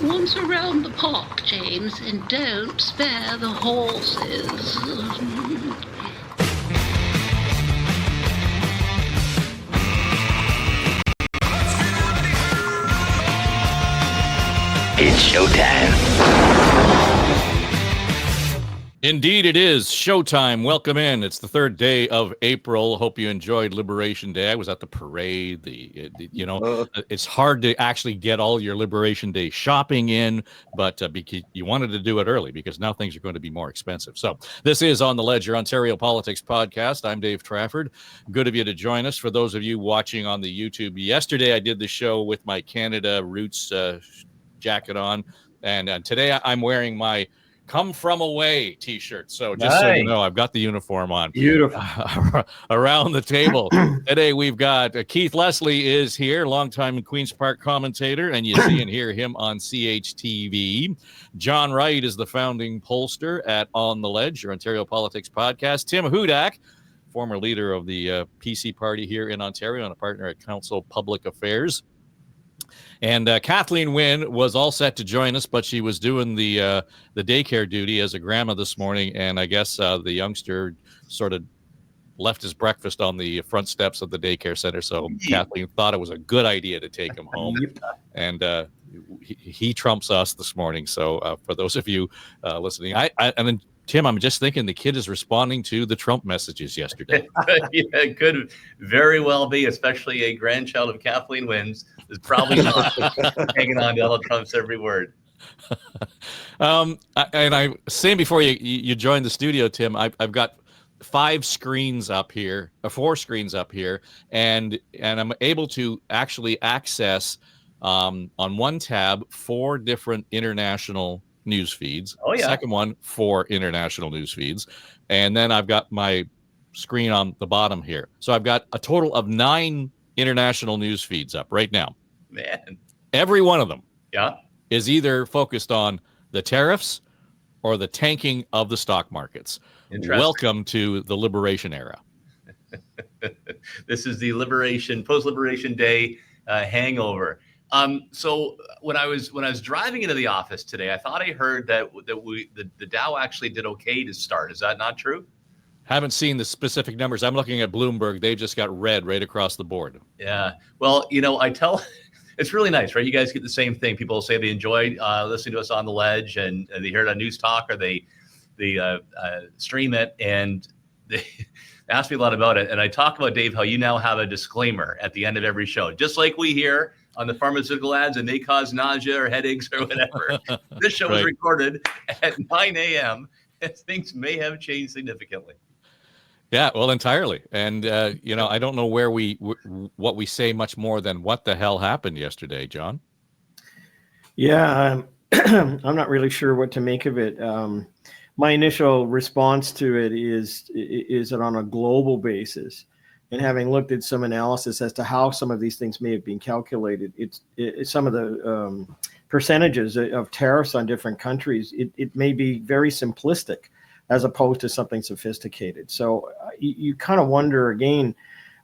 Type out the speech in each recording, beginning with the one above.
Once around the park, James, and don't spare the horses. It's showtime. Indeed, it is showtime. Welcome in. It's the third day of April. Hope you enjoyed Liberation Day. I was at the parade. It's hard to actually get all your Liberation Day shopping in, but because you wanted to do it early because now things are going to be more expensive. So this is On the Ledge, your Ontario Politics podcast. I'm Dave Trafford. Good of you to join us. For those of you watching on the YouTube, yesterday I did the show with my Canada Roots jacket on, and today I'm wearing my Come From Away t-shirt. So just so you know, I've got the uniform on. Beautiful. Around the table today, we've got Keith Leslie is here, longtime Queen's Park commentator, and you see and hear him on CHTV. John Wright is the founding pollster at On the Ledge, your Ontario Politics podcast. Tim Hudak, former leader of the PC party here in Ontario and a partner at Council Public Affairs. And Kathleen Wynne was all set to join us, but she was doing the daycare duty as a grandma this morning, and I guess the youngster sort of left his breakfast on the front steps of the daycare center, so Kathleen thought it was a good idea to take him home, and he trumps us this morning. So for those of you listening, and then Tim, I'm just thinking the kid is responding to the Trump messages yesterday. Yeah, could very well be, especially a grandchild of Kathleen Wynne's is probably not hanging on to Donald Trump's every word. And I saying before you joined the studio, Tim, I've got 4 screens up here, and I'm able to actually access on one tab 4 different international news feeds. Oh yeah. Second one, 4 international news feeds, and then I've got my screen on the bottom here. So I've got a total of 9 international news feeds up right now. Man, every one of them, is either focused on the tariffs or the tanking of the stock markets. Welcome to the Liberation era. This is the post-Liberation Day hangover. So when I was driving into the office today, I thought I heard that the Dow actually did okay to start. Is that not true? Haven't seen the specific numbers. I'm looking at Bloomberg. They just got red right across the board. Yeah. Well, it's really nice, right? You guys get the same thing. People say they enjoy listening to us on the Ledge, and they hear it on News Talk, or they stream it, and they ask me a lot about it. And I talk about, Dave, how you now have a disclaimer at the end of every show, just like we hear on the pharmaceutical ads, and they cause nausea or headaches or whatever. This show was recorded at 9 a.m. and things may have changed significantly. Yeah, well, entirely. And, I don't know what we say much more than what the hell happened yesterday, John. Yeah, I'm not really sure what to make of it. My initial response to it is that on a global basis, and having looked at some analysis as to how some of these things may have been calculated, it's some of the percentages of tariffs on different countries, it may be very simplistic as opposed to something sophisticated. So you kind of wonder, again,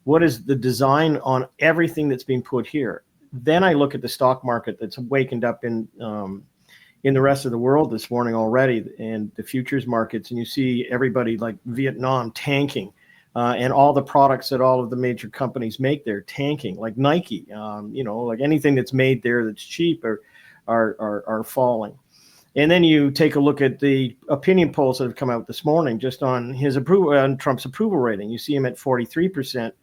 what is the design on everything that's being put here? Then I look at the stock market that's wakened up in the rest of the world this morning already, and the futures markets, and you see everybody like Vietnam tanking, and all the products that all of the major companies make there tanking, like Nike, like anything that's made there that's cheap are falling. And then you take a look at the opinion polls that have come out this morning just on his approval, on Trump's approval rating. You see him at 43%.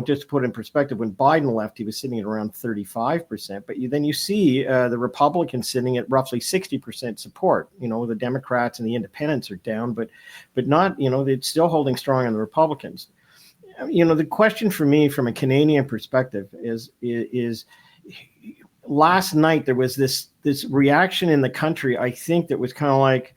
Just to put in perspective, when Biden left, he was sitting at around 35%. But then you see the Republicans sitting at roughly 60% support. The Democrats and the Independents are down, but not. It's still holding strong on the Republicans. The question for me, from a Canadian perspective, is last night there was this reaction in the country, I think, that was kind of like,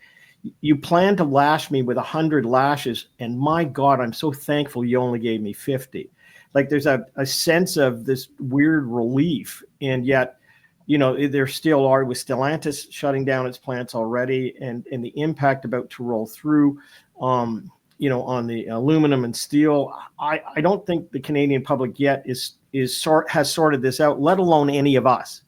you plan to lash me with 100 lashes, and my God, I'm so thankful you only gave me 50. Like, there's a sense of this weird relief, and yet, there still are, with Stellantis shutting down its plants already, and the impact about to roll through, on the aluminum and steel. I don't think the Canadian public yet has sorted this out, let alone any of us.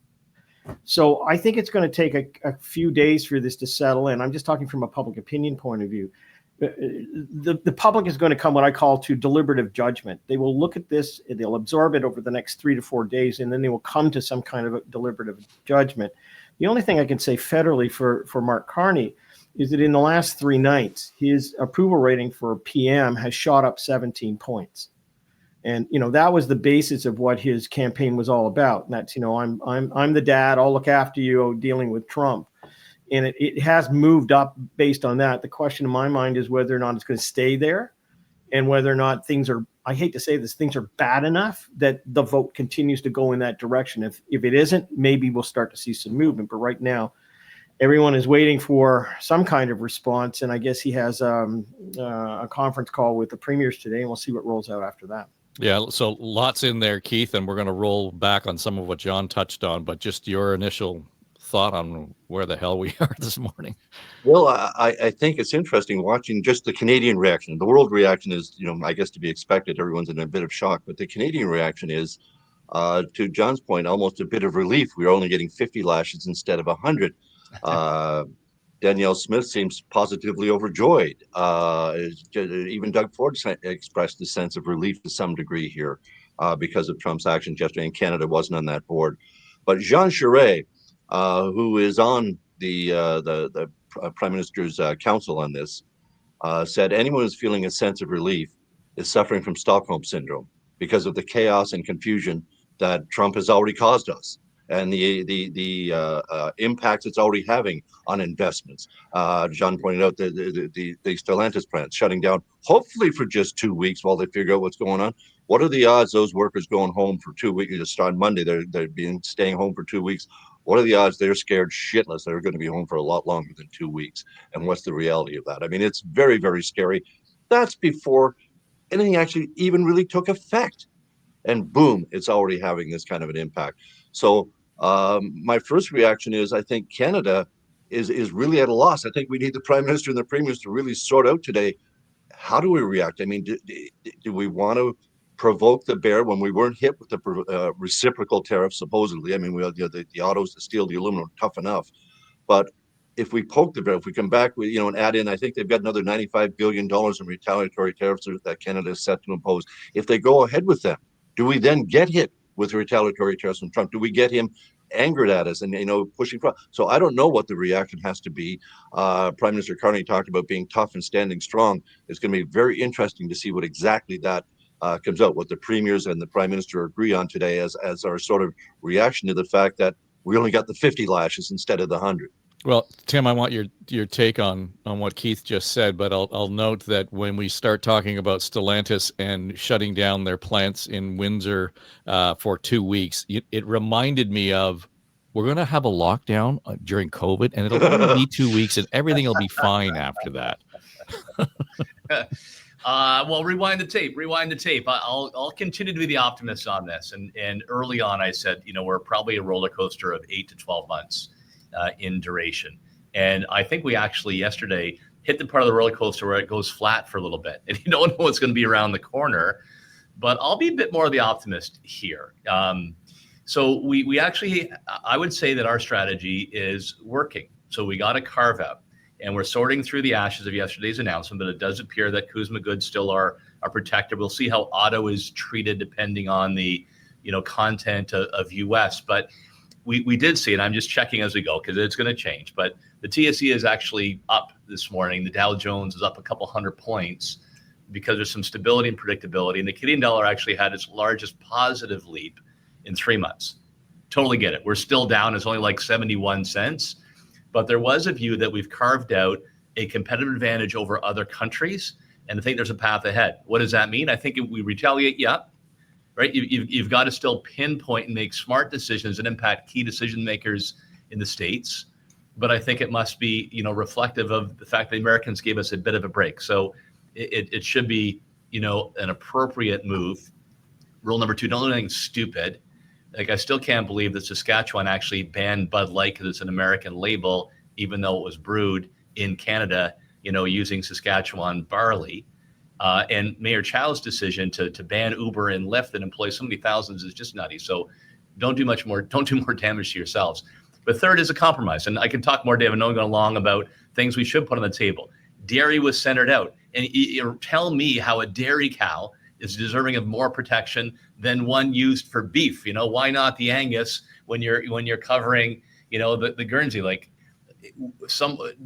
So I think it's going to take a few days for this to settle in. I'm just talking from a public opinion point of view. The public is going to come what I call to deliberative judgment. They will look at this, they'll absorb it over the next 3 to 4 days, and then they will come to some kind of a deliberative judgment. The only thing I can say federally for Mark Carney is that in the last 3 nights, his approval rating for PM has shot up 17 points. And, that was the basis of what his campaign was all about. And that's, I'm the dad, I'll look after you, dealing with Trump. And it has moved up based on that. The question in my mind is whether or not it's going to stay there, and whether or not things are, I hate to say this, things are bad enough that the vote continues to go in that direction. If it isn't, maybe we'll start to see some movement. But right now, everyone is waiting for some kind of response. And I guess he has a conference call with the premiers today, and we'll see what rolls out after that. Yeah, so lots in there, Keith, and we're going to roll back on some of what John touched on, but just your initial thought on where the hell we are this morning. Well, I think it's interesting watching just the Canadian reaction. The world reaction is, I guess to be expected. Everyone's in a bit of shock, but the Canadian reaction is, to John's point, almost a bit of relief. We're only getting 50 lashes instead of 100. Danielle Smith seems positively overjoyed. Even Doug Ford expressed a sense of relief to some degree here because of Trump's actions yesterday, and Canada wasn't on that board. But Jean Charest, who is on the Prime Minister's council on this, said anyone who's feeling a sense of relief is suffering from Stockholm syndrome because of the chaos and confusion that Trump has already caused us, and the impacts it's already having on investments. John pointed out the Stellantis plant shutting down, hopefully for just 2 weeks while they figure out what's going on. What are the odds those workers going home for 2 weeks? Just on Monday, they're staying home for 2 weeks. What are the odds they're scared shitless they're going to be home for a lot longer than 2 weeks? And what's the reality of that? I mean, it's very, very scary. That's before anything actually even really took effect. And boom, it's already having this kind of an impact. So my first reaction is I think Canada is really at a loss. I think we need the Prime Minister and the Premiers to really sort out today, how do we react? I mean, do we want to provoke the bear when we weren't hit with the reciprocal tariff, supposedly? I mean, we had the autos, the steel, the aluminum, tough enough. But if we poke the bear, if we come back with, and add in, I think they've got another $95 billion in retaliatory tariffs that Canada is set to impose. If they go ahead with them, do we then get hit with retaliatory tariffs from Trump? Do we get him angered at us and pushing for? So I don't know what the reaction has to be. Prime Minister Carney talked about being tough and standing strong. It's going to be very interesting to see what exactly that comes out, what the premiers and the Prime Minister agree on today as our sort of reaction to the fact that we only got the 50 lashes instead of the 100. Well, Tim, I want your take on what Keith just said, but I'll note that when we start talking about Stellantis and shutting down their plants in Windsor for 2 weeks, it reminded me of, we're going to have a lockdown during COVID, and it'll only be 2 weeks, and everything will be fine after that. Well, rewind the tape. I'll continue to be the optimist on this. And early on, I said, we're probably a roller coaster of 8 to 12 months. In duration. And I think we actually yesterday hit the part of the roller coaster where it goes flat for a little bit. And you don't know what's going to be around the corner. But I'll be a bit more of the optimist here. So we actually, I would say that our strategy is working. So we got a carve out. And we're sorting through the ashes of yesterday's announcement, but it does appear that Kuzma goods still are protected. We'll see how auto is treated depending on the content of US. But we did see, and I'm just checking as we go because it's going to change, but the TSE is actually up this morning. The Dow Jones is up a couple hundred points because there's some stability and predictability. And the Canadian dollar actually had its largest positive leap in 3 months. Totally get it. We're still down. It's only like 71 cents. But there was a view that we've carved out a competitive advantage over other countries. And I think there's a path ahead. What does that mean? I think if we retaliate, yeah. Right, you've got to still pinpoint and make smart decisions that impact key decision makers in the States. But I think it must be, reflective of the fact that the Americans gave us a bit of a break. So it should be, an appropriate move. Rule number 2, don't do anything stupid. Like, I still can't believe that Saskatchewan actually banned Bud Light because it's an American label, even though it was brewed in Canada, using Saskatchewan barley. And Mayor Chow's decision to ban Uber and Lyft that employs so many thousands is just nutty. So don't do more damage to yourselves. But third is a compromise. And I can talk more, David, going along about things we should put on the table. Dairy was centered out. And tell me how a dairy cow is deserving of more protection than one used for beef. Why not the Angus when you're covering, the Guernsey? Like,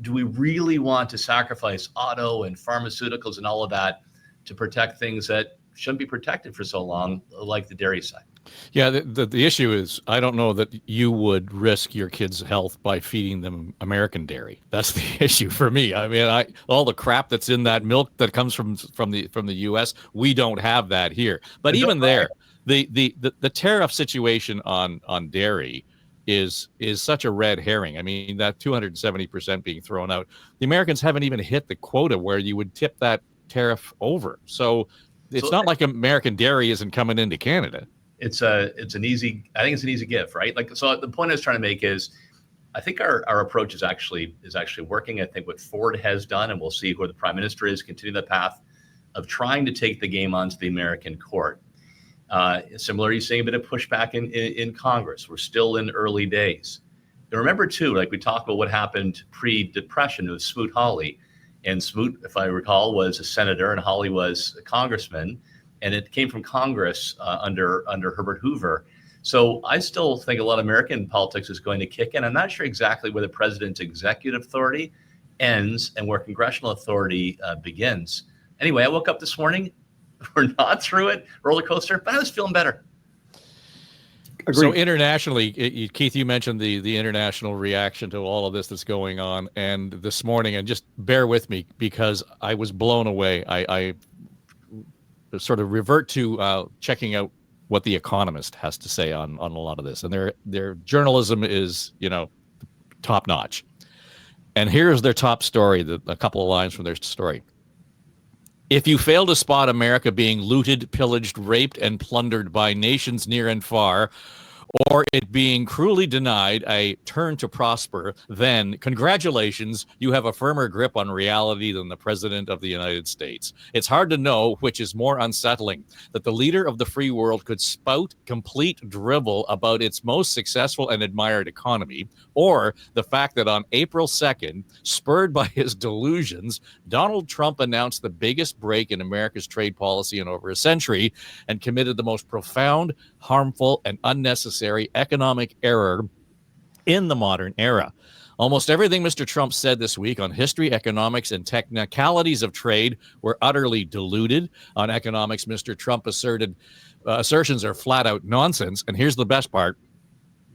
do we really want to sacrifice auto and pharmaceuticals and all of that to protect things that shouldn't be protected for so long, like the dairy side? Yeah, the issue is, I don't know that you would risk your kids' health by feeding them American dairy. That's the issue for me. I mean, all the crap that's in that milk that comes from the U.S., we don't have that here. But even there, the tariff situation on dairy is such a red herring. I mean, that 270% being thrown out, the Americans haven't even hit the quota where you would tip that tariff over. So it's not like American dairy isn't coming into Canada. I think it's an easy give, right? Like, so the point I was trying to make is, I think our approach is actually working. I think what Ford has done, and we'll see who the prime minister is, continue the path of trying to take the game onto the American court. Similarly, seeing a bit of pushback in Congress. We're still in early days. And remember too, like we talked about what happened pre-Depression with Smoot-Hawley, and Smoot, if I recall, was a senator and Hawley was a congressman. And it came from Congress under Herbert Hoover. So I still think a lot of American politics is going to kick in. I'm not sure exactly where the president's executive authority ends and where congressional authority begins. Anyway, I woke up this morning. We're not through it, roller coaster, but I was feeling better. Agreed. So internationally, Keith, you mentioned the international reaction to all of this that's going on. And this morning, and just bear with me because I was blown away. I sort of revert to checking out what The Economist has to say on a lot of this, and their journalism is top notch. And here's their top story, a couple of lines from their story. If you fail to spot America being looted, pillaged, raped, and plundered by nations near and far, or it being cruelly denied a turn to prosper, then congratulations, you have a firmer grip on reality than the President of the United States. It's hard to know which is more unsettling, that the leader of the free world could spout complete drivel about its most successful and admired economy, or the fact that on April 2nd, spurred by his delusions, Donald Trump announced the biggest break in America's trade policy in over a century and committed the most profound, harmful, and unnecessary economic error in the modern era. Almost everything Mr. Trump said this week on history, economics, and technicalities of trade were utterly deluded. On economics, Mr. Trump assertions are flat out nonsense. And here's the best part.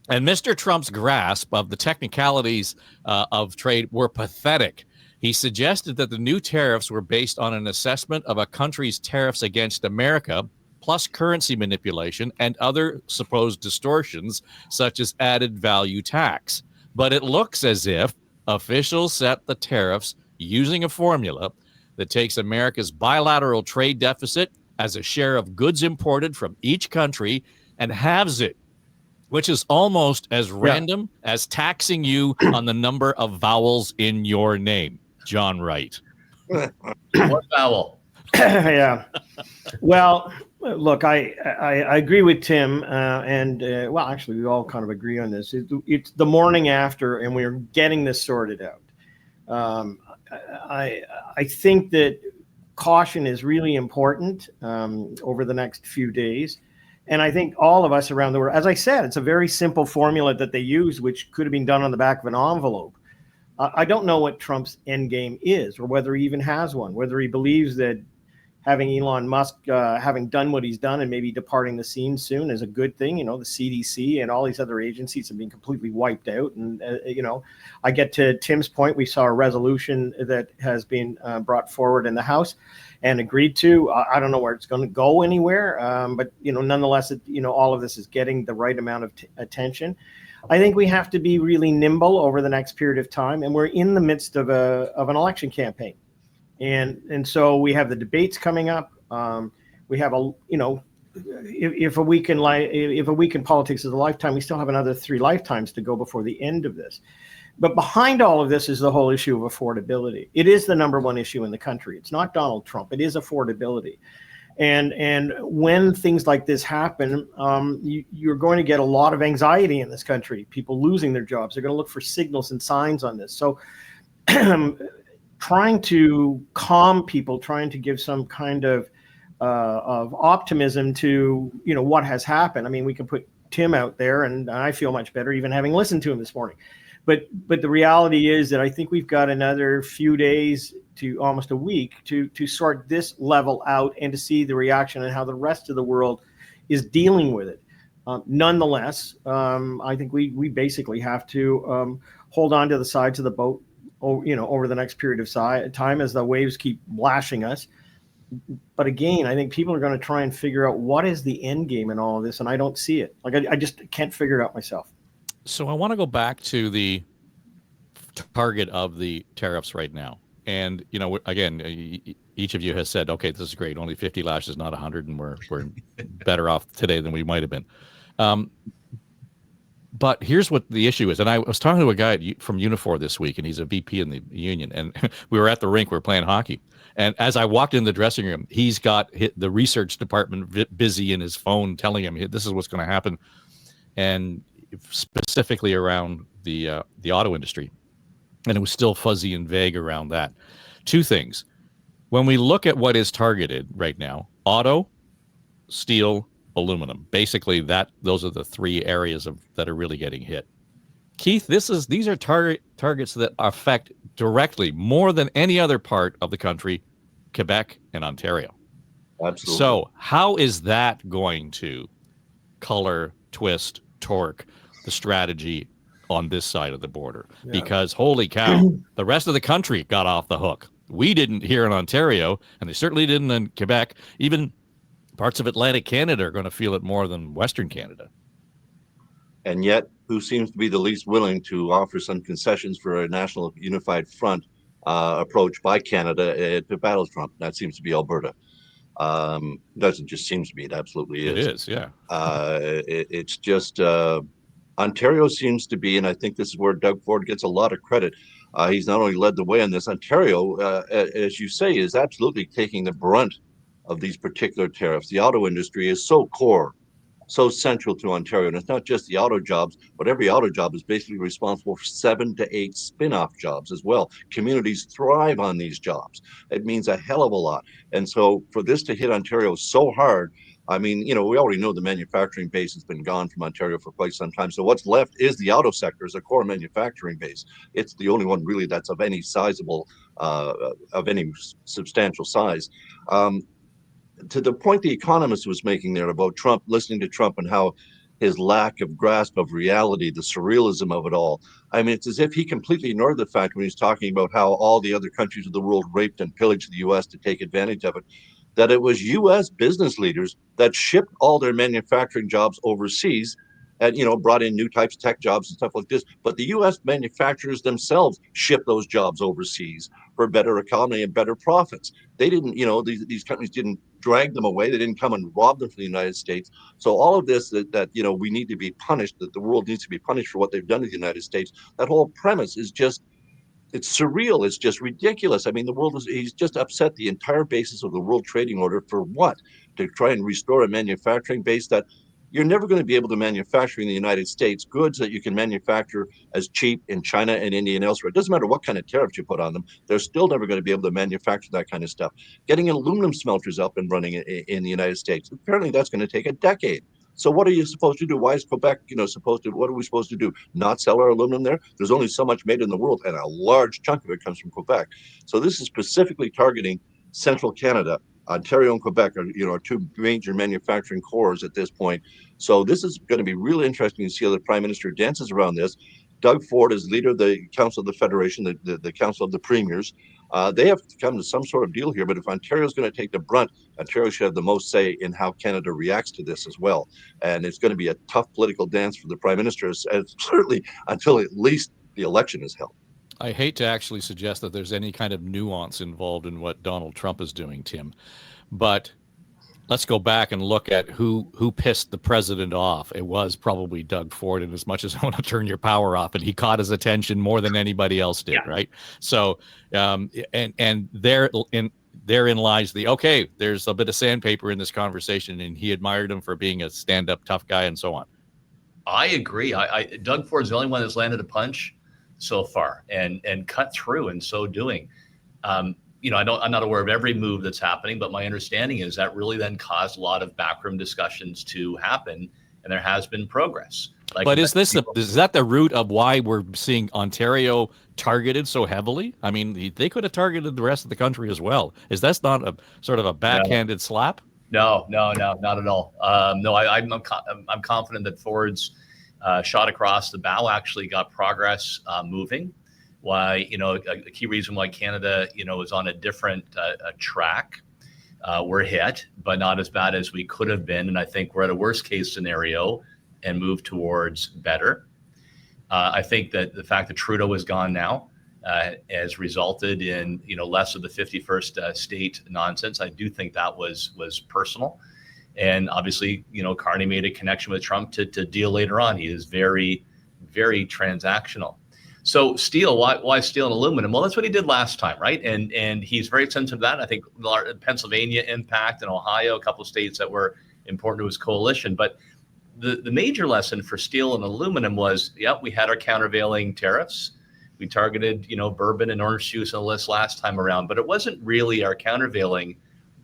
And Mr. Trump's grasp of the technicalities of trade were pathetic. He suggested that the new tariffs were based on an assessment of a country's tariffs against America, plus currency manipulation and other supposed distortions, such as added value tax. But it looks as if officials set the tariffs using a formula that takes America's bilateral trade deficit as a share of goods imported from each country and halves it, which is almost as random as taxing you on the number of vowels in your name. John Wright. What vowel? Yeah. Well, look, I agree with Tim, and actually, we all kind of agree on this. It's the morning after, and we're getting this sorted out. I think that caution is really important over the next few days, and I think all of us around the world, as I said, it's a very simple formula that they use, which could have been done on the back of an envelope. I don't know what Trump's end game is, or whether he even has one, whether he believes that having Elon Musk having done what he's done and maybe departing the scene soon is a good thing. The CDC and all these other agencies have been completely wiped out. And, I get to Tim's point. We saw a resolution that has been brought forward in the House and agreed to. I don't know where it's going to go anywhere. But, nonetheless, all of this is getting the right amount of attention. I think we have to be really nimble over the next period of time. And we're in the midst of an election campaign. And so we have the debates coming up. We have if a week in politics is a lifetime, we still have another 3 lifetimes to go before the end of this. But behind all of this is the whole issue of affordability. It is the number one issue in the country. It's not Donald Trump. It is affordability. And when things like this happen, you're going to get a lot of anxiety in this country, people losing their jobs. They're going to look for signals and signs on this. So trying to calm people, trying to give some kind of optimism to, what has happened. I mean, we can put Tim out there, and I feel much better even having listened to him this morning. But the reality is that I think we've got another few days to almost a week to sort this level out and to see the reaction and how the rest of the world is dealing with it. Nonetheless, I think we basically have to hold on to the sides of the boat, over the next period of time as the waves keep lashing us. But again, I think people are going to try and figure out what is the end game in all of this, and I don't see it. Like I just can't figure it out myself. So I want to go back to the target of the tariffs right now. And, again, each of you has said, okay, this is great. Only 50 lashes, not 100, and we're better off today than we might have been. But here's what the issue is. And I was talking to a guy from Unifor this week, and he's a VP in the union. And we were at the rink, we were playing hockey. And as I walked in the dressing room, he's got the research department busy in his phone telling him this is what's going to happen. And specifically around the auto industry. And it was still fuzzy and vague around that. Two things. When we look at what is targeted right now, auto, steel, aluminum, basically those are the three areas that are really getting hit. Keith, these are targets that affect directly more than any other part of the country, Quebec and Ontario. Absolutely. So how is that going to color, twist, torque the strategy on this side of the border? Yeah. Because holy cow, the rest of the country got off the hook. We didn't here in Ontario, and they certainly didn't in Quebec. Even parts of Atlantic Canada are going to feel it more than Western Canada. And yet, who seems to be the least willing to offer some concessions for a national unified front approach by Canada to battle Trump? That seems to be Alberta. Doesn't just seems to be, it absolutely is. It is, yeah. It's just Ontario seems to be, and I think this is where Doug Ford gets a lot of credit. He's not only led the way on this. Ontario, as you say, is absolutely taking the brunt of these particular tariffs. The auto industry is so core, so central to Ontario. And it's not just the auto jobs, but every auto job is basically responsible for 7 to 8 spin-off jobs as well. Communities thrive on these jobs. It means a hell of a lot. And so for this to hit Ontario so hard, I mean, we already know the manufacturing base has been gone from Ontario for quite some time. So what's left is the auto sector as a core manufacturing base. It's the only one really that's of any sizable, of any substantial size. To the point the Economist was making there about Trump, listening to Trump and how his lack of grasp of reality, the surrealism of it all. I mean, it's as if he completely ignored the fact when he's talking about how all the other countries of the world raped and pillaged the U.S. to take advantage of it, that it was U.S. business leaders that shipped all their manufacturing jobs overseas and, brought in new types of tech jobs and stuff like this. But the U.S. manufacturers themselves shipped those jobs overseas for better economy and better profits. They didn't, these companies didn't drag them away. They didn't come and rob them from the United States. So all of this that we need to be punished, that the world needs to be punished for what they've done to the United States, that whole premise is just, it's surreal. It's just ridiculous. I mean, he's just upset the entire basis of the World Trading Order for what? To try and restore a manufacturing base that you're never going to be able to manufacture in the United States goods that you can manufacture as cheap in China and India and elsewhere. It doesn't matter what kind of tariffs you put on them. They're still never going to be able to manufacture that kind of stuff. Getting aluminum smelters up and running in the United States, apparently that's going to take a decade. So what are you supposed to do? Why is Quebec, what are we supposed to do? Not sell our aluminum there? There's only so much made in the world, and a large chunk of it comes from Quebec. So this is specifically targeting central Canada. Ontario and Quebec are two major manufacturing cores at this point. So this is going to be really interesting to see how the Prime Minister dances around this. Doug Ford is leader of the Council of the Federation, the Council of the Premiers. They have to come to some sort of deal here. But if Ontario is going to take the brunt, Ontario should have the most say in how Canada reacts to this as well. And it's going to be a tough political dance for the Prime Minister, certainly until at least the election is held. I hate to actually suggest that there's any kind of nuance involved in what Donald Trump is doing, Tim, but let's go back and look at who pissed the president off. It was probably Doug Ford, and as much as I want to turn your power off, and he caught his attention more than anybody else did, right? So, and there in therein lies there's a bit of sandpaper in this conversation, and he admired him for being a stand-up tough guy and so on. I agree. Doug Ford's the only one that's landed a punch so far and cut through in so doing. I'm not aware of every move that's happening, but my understanding is that really then caused a lot of backroom discussions to happen, and there has been progress. But is that the root of why we're seeing Ontario targeted so heavily? I mean, they could have targeted the rest of the country as well. Is that not a sort of a backhanded slap? No, not at all. No, I'm confident that Ford's shot across the bow actually got progress moving. Why, a key reason why Canada, is on a different track. We're hit, but not as bad as we could have been. And I think we're at a worst case scenario and move towards better. I think that the fact that Trudeau is gone now has resulted in, less of the 51st state nonsense. I do think that was personal. And obviously, Carney made a connection with Trump to deal later on. He is very, very transactional. So steel, why steel and aluminum? Well, that's what he did last time, right? And he's very sensitive to that. I think Pennsylvania impact and Ohio, a couple of states that were important to his coalition. But the major lesson for steel and aluminum was, we had our countervailing tariffs. We targeted, bourbon and orange juice on the list last time around, but it wasn't really our countervailing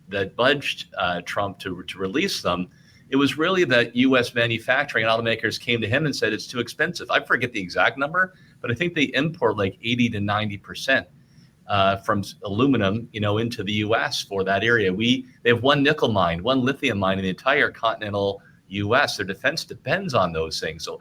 that budged Trump to release them. It was really that U.S. manufacturing and automakers came to him and said it's too expensive. I forget the exact number, but I think they import like 80 to 90% from aluminum, into the U.S. for that area. They have one nickel mine, one lithium mine in the entire continental U.S. Their defense depends on those things. So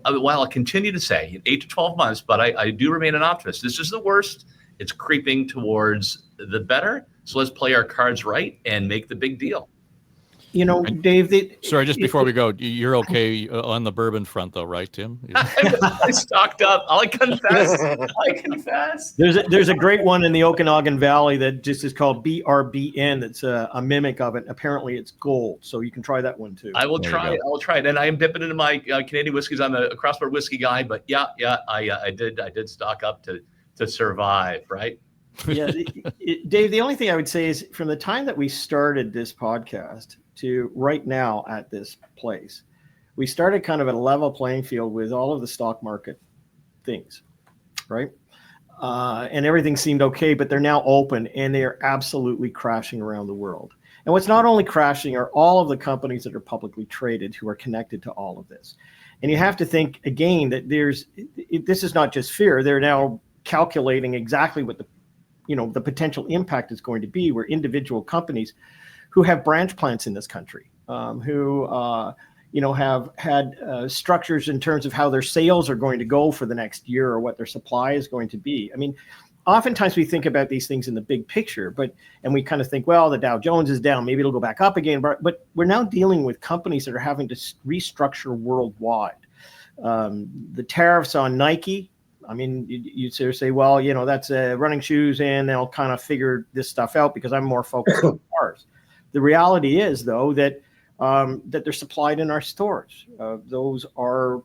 while I'll continue to say 8 to 12 months, but I do remain an optimist. This is the worst. It's creeping towards the better. So let's play our cards right and make the big deal. Dave. Sorry, just before we go, you're okay on the bourbon front, though, right, Tim? I stocked up. I confess. There's a great one in the Okanagan Valley that just is called BRBN. That's a mimic of it. Apparently, it's gold, so you can try that one too. I will try it. And I am dipping into my Canadian whiskeys. I'm a crossboard whiskey guy, but I did stock up to survive, right? Yeah, Dave. The only thing I would say is from the time that we started this podcast to right now at this place, we started kind of at a level playing field with all of the stock market things, right? And everything seemed okay, but they're now open and they are absolutely crashing around the world. And what's not only crashing are all of the companies that are publicly traded who are connected to all of this. And you have to think again that this is not just fear. They're now calculating exactly what the potential impact is going to be, where individual companies who have branch plants in this country, who have had structures in terms of how their sales are going to go for the next year or what their supply is going to be. I mean, oftentimes we think about these things in the big picture, and we kind of think, well, the Dow Jones is down, maybe it'll go back up again. But we're now dealing with companies that are having to restructure worldwide. The tariffs on Nike. I mean, you'd sort of say, well, that's running shoes, and they'll kind of figure this stuff out because I'm more focused on cars. The reality is, though, that they're supplied in our stores. Those are,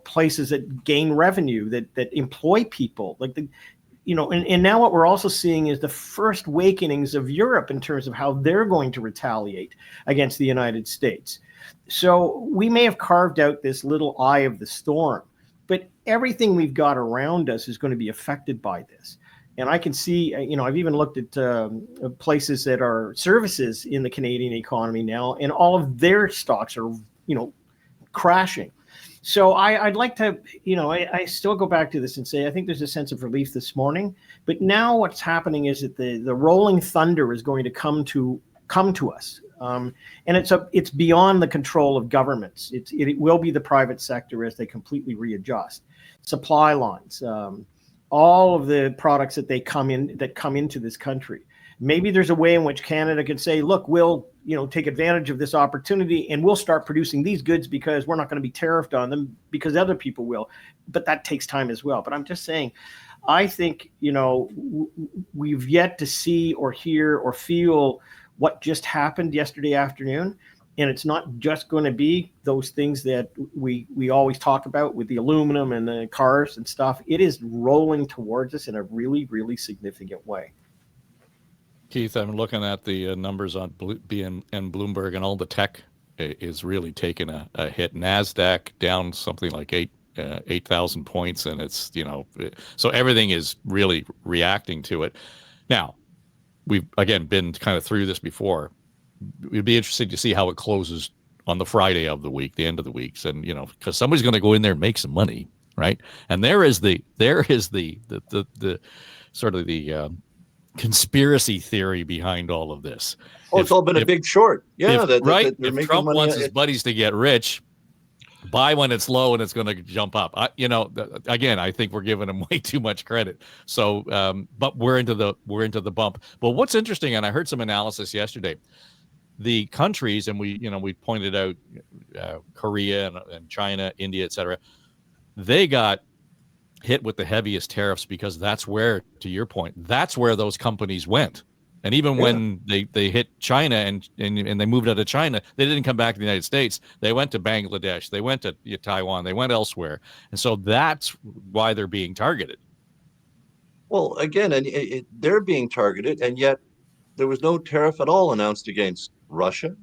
places that gain revenue, that employ people. And now what we're also seeing is the first awakenings of Europe in terms of how they're going to retaliate against the United States. So we may have carved out this little eye of the storm, but everything we've got around us is going to be affected by this. And I can see, I've even looked at places that are services in the Canadian economy now, and all of their stocks are, crashing. So I'd like to, I still go back to this and say, I think there's a sense of relief this morning. But now what's happening is that the rolling thunder is going to come to us. And it's beyond the control of governments. It will be the private sector as they completely readjust. Supply lines, all of the products that come into this country. Maybe there's a way in which Canada could say, look, we'll take advantage of this opportunity and we'll start producing these goods because we're not going to be tariffed on them because other people will. But that takes time as well. But I'm just saying, I think, we've yet to see or hear or feel what just happened yesterday afternoon. And it's not just going to be those things that we always talk about with the aluminum and the cars and stuff. It is rolling towards us in a really, really significant way. Keith, I'm looking at the numbers on BN and Bloomberg, and all the tech is really taking a hit. NASDAQ down something like 8,000 points, and it's, so everything is really reacting to it. Now, we've, again, been kind of through this before. It'd be interesting to see how it closes on the Friday of the week, the end of the weeks, and, because somebody's going to go in there and make some money, right? And there is the sort of the conspiracy theory behind all of this. It's all been a big short. Yeah, right. If Trump wants his buddies to get rich, buy when it's low and it's going to jump up. Again, I think we're giving him way too much credit. So, but we're into the bump. But what's interesting, and I heard some analysis yesterday, the countries, and we pointed out Korea and China, India, etc. They got hit with the heaviest tariffs because that's where, to your point, that's where those companies went. And even when they hit China and they moved out of China, they didn't come back to the United States. They went to Bangladesh. They went to Taiwan. They went elsewhere. And so that's why they're being targeted. Well, again, and they're being targeted, and yet there was no tariff at all announced against Russia,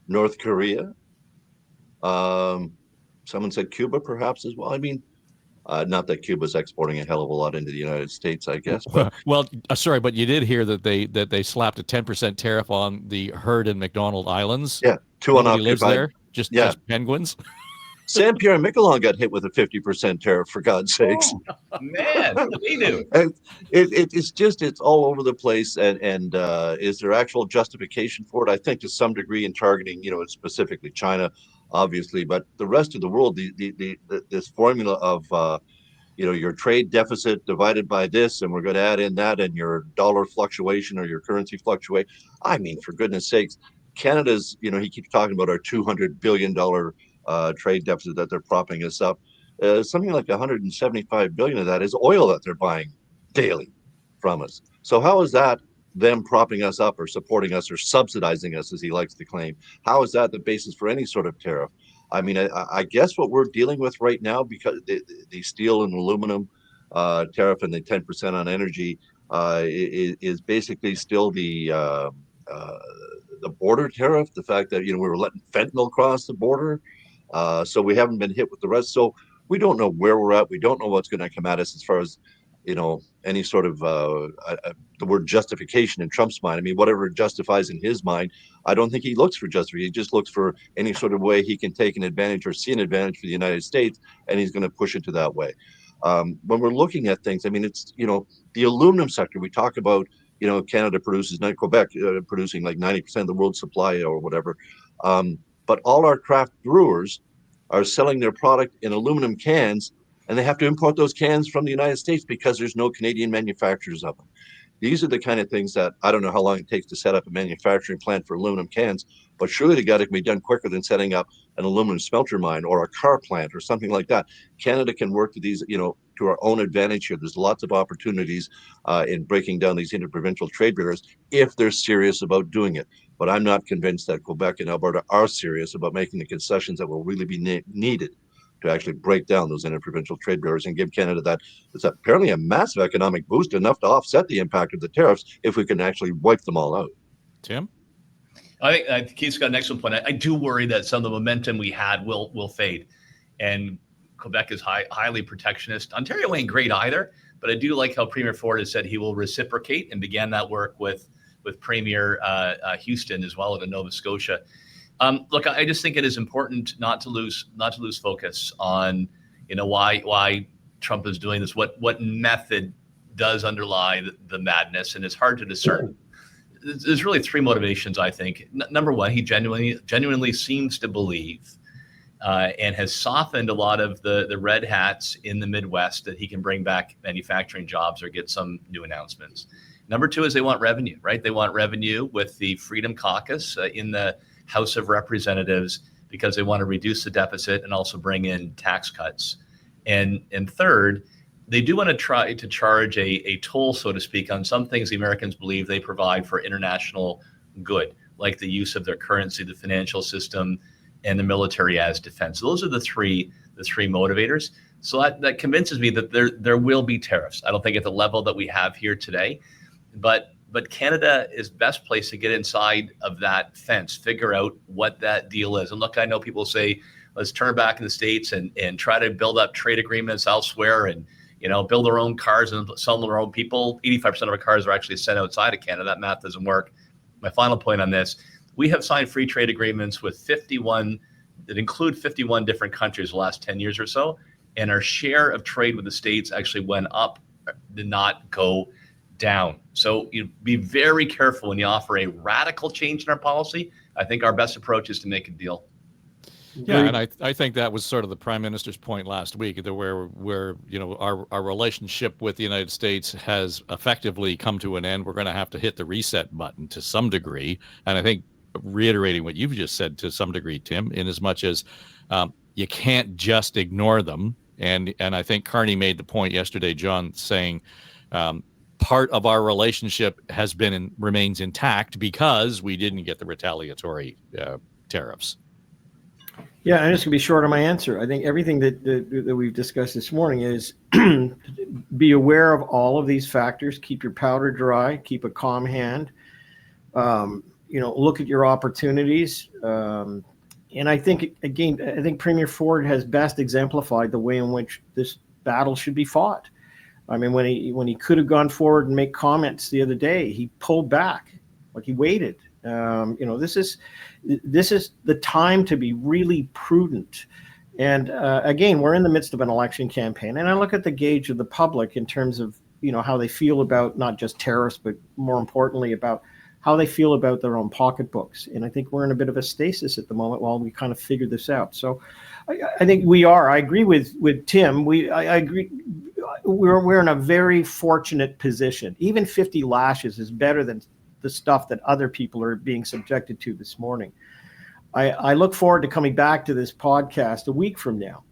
North Korea. Someone said Cuba perhaps as well. I mean, not that Cuba's exporting a hell of a lot into the United States, I guess. But well, sorry, but you did hear that they slapped a 10% tariff on the herd in McDonald Islands. Yeah, two unoccupied. Lives there, just penguins. San Pierre and Miquelon got hit with a 50% tariff, for God's sakes. Oh, man, what did he do? It's all over the place. And is there actual justification for it? I think to some degree in targeting, specifically China, obviously, but the rest of the world, this formula of, your trade deficit divided by this, and we're going to add in that, and your dollar fluctuation or your currency fluctuate. I mean, for goodness sakes, Canada's, he keeps talking about our $200 billion trade deficit that they're propping us up. Something like 175 billion of that is oil that they're buying daily from us. So how is that them propping us up or supporting us or subsidizing us, as he likes to claim? How is that the basis for any sort of tariff? I mean, I guess what we're dealing with right now, because the steel and aluminum tariff and the 10% on energy is basically still the border tariff, the fact that, we were letting fentanyl cross the border. So we haven't been hit with the rest. So we don't know where we're at. We don't know what's going to come at us as far as, any sort of the word justification in Trump's mind. I mean, whatever it justifies in his mind, I don't think he looks for justification. He just looks for any sort of way he can take an advantage or see an advantage for the United States, and he's going to push it to that way. When we're looking at things, I mean, it's, the aluminum sector, we talk about, Canada produces, Quebec producing like 90% of the world's supply or whatever. But all our craft brewers are selling their product in aluminum cans, and they have to import those cans from the United States because there's no Canadian manufacturers of them. These are the kind of things that I don't know how long it takes to set up a manufacturing plant for aluminum cans, but surely they got to be done quicker than setting up an aluminum smelter mine or a car plant or something like that. Canada can work to these, to our own advantage here. There's lots of opportunities in breaking down these interprovincial trade barriers if they're serious about doing it. But I'm not convinced that Quebec and Alberta are serious about making the concessions that will really be needed to actually break down those interprovincial trade barriers and give Canada that it's apparently a massive economic boost, enough to offset the impact of the tariffs if we can actually wipe them all out. Tim? I think Keith's got an excellent point. I do worry that some of the momentum we had will fade. And Quebec is highly protectionist. Ontario ain't great either, but I do like how Premier Ford has said he will reciprocate and began that work with Premier Houston as well in Nova Scotia. Look, I just think it is important not to lose focus on, why Trump is doing this, what method does underlie the madness, and it's hard to discern. There's really three motivations, I think. Number one, he genuinely seems to believe and has softened a lot of the red hats in the Midwest that he can bring back manufacturing jobs or get some new announcements. Number two is they want revenue, right? They want revenue with the Freedom Caucus in the House of Representatives because they want to reduce the deficit and also bring in tax cuts. And third, they do want to try to charge a toll, so to speak, on some things the Americans believe they provide for international good, like the use of their currency, the financial system, and the military as defense. So those are the three motivators. So that convinces me that there will be tariffs. I don't think at the level that we have here today, but But Canada is best placed to get inside of that fence, figure out what that deal is. And look, I know people say, let's turn back in the States and try to build up trade agreements elsewhere and, build our own cars and sell them to our own people. 85% of our cars are actually sent outside of Canada. That math doesn't work. My final point on this, we have signed free trade agreements with 51 that include 51 different countries the last 10 years or so. And our share of trade with the States actually went up, did not go down. So you be very careful when you offer a radical change in our policy. I think our best approach is to make a deal. Yeah, and I think that was sort of the Prime Minister's point last week, that where our relationship with the United States has effectively come to an end. We're going to have to hit the reset button to some degree, and I think reiterating what you've just said to some degree, Tim, in as much as you can't just ignore them, and I think Carney made the point yesterday, John, saying. Part of our relationship has been and remains intact because we didn't get the retaliatory tariffs. Yeah, I'm just going to be short on my answer. I think everything that we've discussed this morning is be aware of all of these factors. Keep your powder dry. Keep a calm hand. Look at your opportunities. And I think, again, Premier Ford has best exemplified the way in which this battle should be fought. I mean, when he could have gone forward and make comments the other day, he pulled back, like he waited. This is the time to be really prudent. And again, we're in the midst of an election campaign, and I look at the gauge of the public in terms of how they feel about not just tariffs, but more importantly about how they feel about their own pocketbooks. And I think we're in a bit of a stasis at the moment while we kind of figure this out. So I think we are. I agree with Tim. I agree. We're in a very fortunate position. Even 50 lashes is better than the stuff that other people are being subjected to this morning. I look forward to coming back to this podcast a week from now,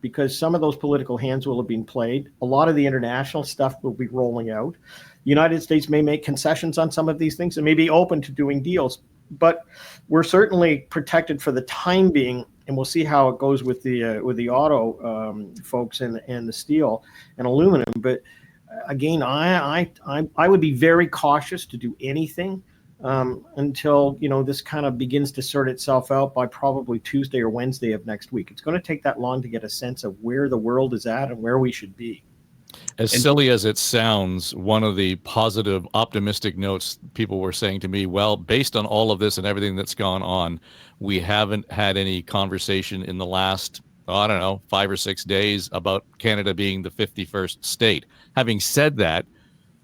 because some of those political hands will have been played. A lot of the international stuff will be rolling out. The United States may make concessions on some of these things and may be open to doing deals, but we're certainly protected for the time being. And we'll see how it goes with the auto folks and the steel and aluminum. But again, I would be very cautious to do anything until this kind of begins to sort itself out by probably Tuesday or Wednesday of next week. It's going to take that long to get a sense of where the world is at and where we should be. As silly as it sounds, one of the positive, optimistic notes people were saying to me, well, based on all of this and everything that's gone on, we haven't had any conversation in the last, 5 or 6 days about Canada being the 51st state. Having said that,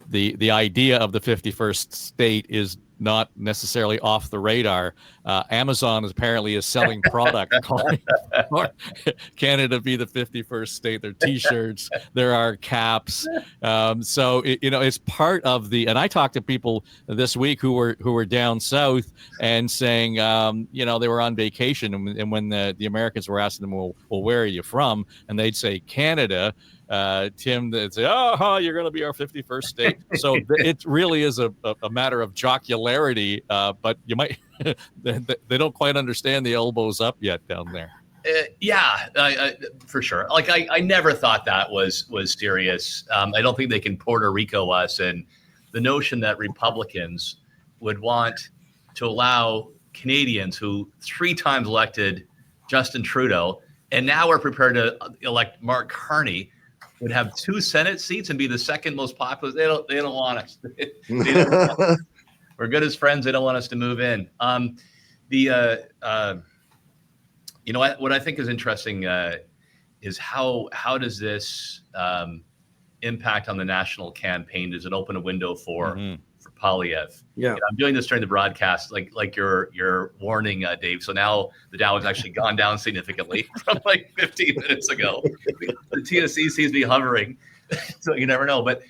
the idea of the 51st state is not necessarily off the radar. Amazon apparently is selling product calling for Canada be the 51st state. There are T-shirts, there are caps. So it's part of the. And I talked to people this week who were down south and saying, they were on vacation, and when the Americans were asking them, well, where are you from? And they'd say Canada. Tim, they'd say, you're going to be our 51st state. So it really is a matter of jocularity, but you might they don't quite understand the elbows up yet down there. For sure. Like I never thought that was serious. I don't think they can Puerto Rico us, and the notion that Republicans would want to allow Canadians who 3 times elected Justin Trudeau, and now we're prepared to elect Mark Carney, would have 2 Senate seats and be the second most popular. They don't want us. We're good as friends. They don't want us to move in. What I think is interesting is how does this impact on the national campaign? Does it open a window for Poilievre? Yeah, I'm doing this during the broadcast, like your warning, Dave. So now the Dow has actually gone down significantly from like 15 minutes ago. The TSE seems to be hovering, so you never know. But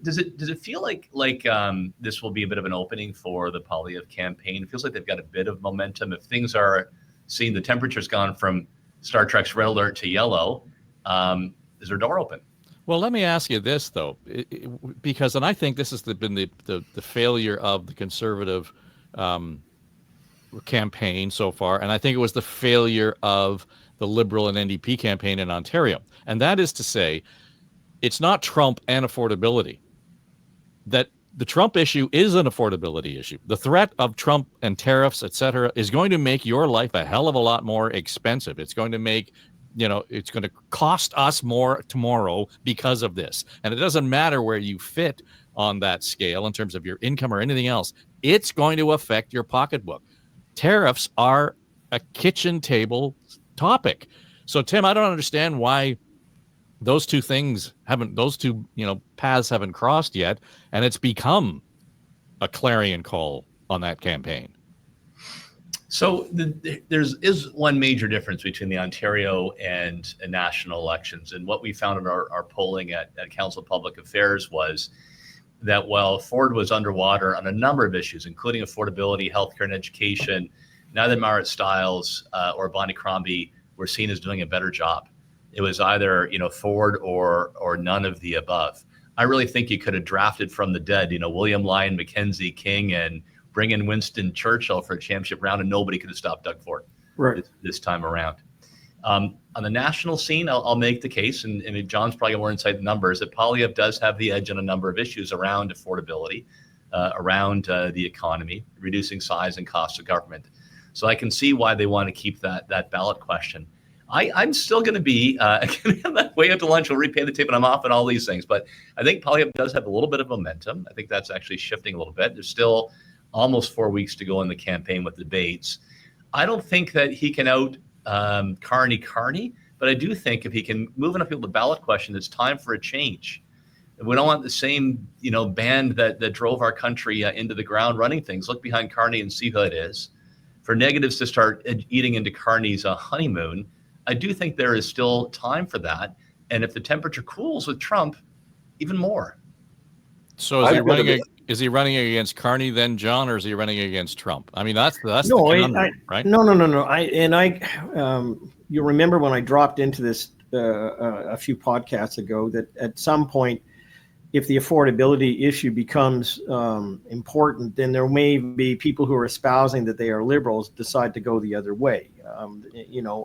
does it feel like this will be a bit of an opening for the Poilievre campaign? It feels like they've got a bit of momentum. If things are seeing the temperature's gone from Star Trek's red alert to yellow, is their door open? Well, let me ask you this, though, because, and I think this has been the failure of the Conservative campaign so far, and I think it was the failure of the Liberal and NDP campaign in Ontario. And that is to say, it's not Trump and affordability. That the Trump issue is an affordability issue. The threat of Trump and tariffs, et cetera, is going to make your life a hell of a lot more expensive. It's going to make, it's going to cost us more tomorrow because of this. And it doesn't matter where you fit on that scale in terms of your income or anything else. It's going to affect your pocketbook. Tariffs are a kitchen table topic. So, Tim, I don't understand why those two paths haven't crossed yet, and it's become a clarion call on that campaign. So there's one major difference between the Ontario and national elections. And what we found in our polling at Council of Public Affairs was that while Ford was underwater on a number of issues, including affordability, healthcare, and education, neither Marit Stiles or Bonnie Crombie were seen as doing a better job. It was either, Ford or none of the above. I really think you could have drafted from the dead, William Lyon, Mackenzie King, and bring in Winston Churchill for a championship round, and nobody could have stopped Doug Ford this time around. On the national scene, I'll make the case, and John's probably got more insight in numbers, that Poilievre does have the edge on a number of issues around affordability, around the economy, reducing size and cost of government. So I can see why they want to keep that ballot question. I'm still going to be on that way out to lunch. We'll repay the tape, and I'm off and all these things. But I think Poilievre does have a little bit of momentum. I think that's actually shifting a little bit. There's still almost 4 weeks to go in the campaign with debates. I don't think that he can out Carney, but I do think if he can move enough people to the ballot question, it's time for a change. We don't want the same, band that drove our country into the ground running things. Look behind Carney and see who it is. For negatives to start eating into Carney's honeymoon, I do think there is still time for that. And if the temperature cools with Trump, even more. So is he running against Carney then, John, or is he running against Trump? I mean, that's the conundrum, right? No. You remember when I dropped into this a few podcasts ago that at some point, if the affordability issue becomes important, then there may be people who are espousing that they are liberals decide to go the other way,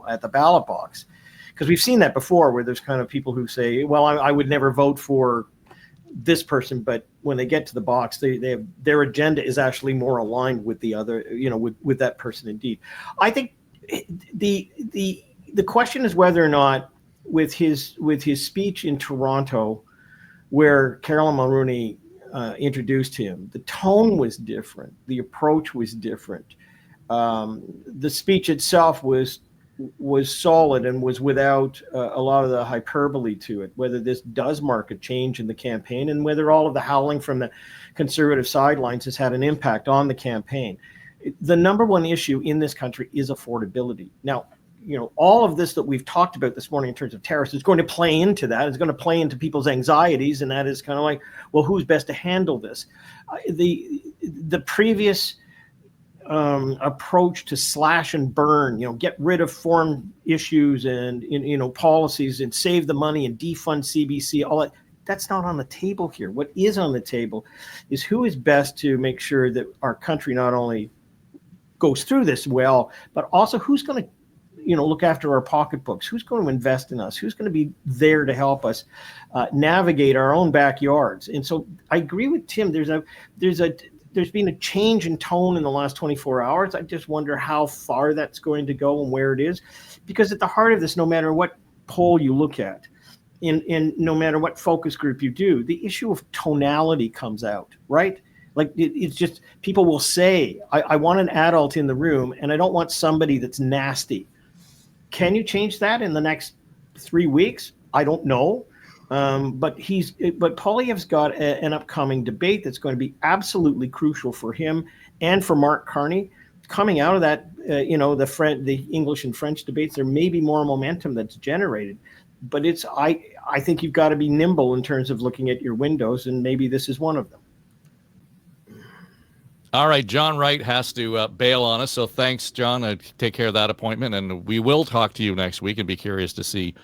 at the ballot box. Because we've seen that before where there's kind of people who say, well, I would never vote for this person, but when they get to the box, their agenda is actually more aligned with the other, with that person indeed. I think the question is whether or not with his speech in Toronto, where Carolyn Mulroney introduced him, the tone was different, the approach was different. The speech itself was solid and was without a lot of the hyperbole to it. Whether this does mark a change in the campaign and whether all of the howling from the conservative sidelines has had an impact on the campaign. The number one issue in this country is affordability. Now, all of this that we've talked about this morning in terms of tariffs is going to play into that. It's going to play into people's anxieties, and that is kind of like, well, who's best to handle this? The previous approach to slash and burn, get rid of foreign issues and policies and save the money and defund CBC, all that. That's not on the table here. What is on the table is who is best to make sure that our country not only goes through this well, but also who's going to look after our pocketbooks, who's going to invest in us, who's going to be there to help us navigate our own backyards. And so I agree with Tim. There's been a change in tone in the last 24 hours. I just wonder how far that's going to go and where it is, because at the heart of this, no matter what poll you look at, and no matter what focus group you do, the issue of tonality comes out, right? Like it's just, people will say, I want an adult in the room and I don't want somebody that's nasty. Can you change that in the next 3 weeks? I don't know. But Poilievre's got an upcoming debate that's going to be absolutely crucial for him and for Mark Carney. Coming out of that, the English and French debates, there may be more momentum that's generated. But I think you've got to be nimble in terms of looking at your windows, and maybe this is one of them. All right, John Wright has to bail on us, so thanks, John. Take care of that appointment, and we will talk to you next week and be curious to see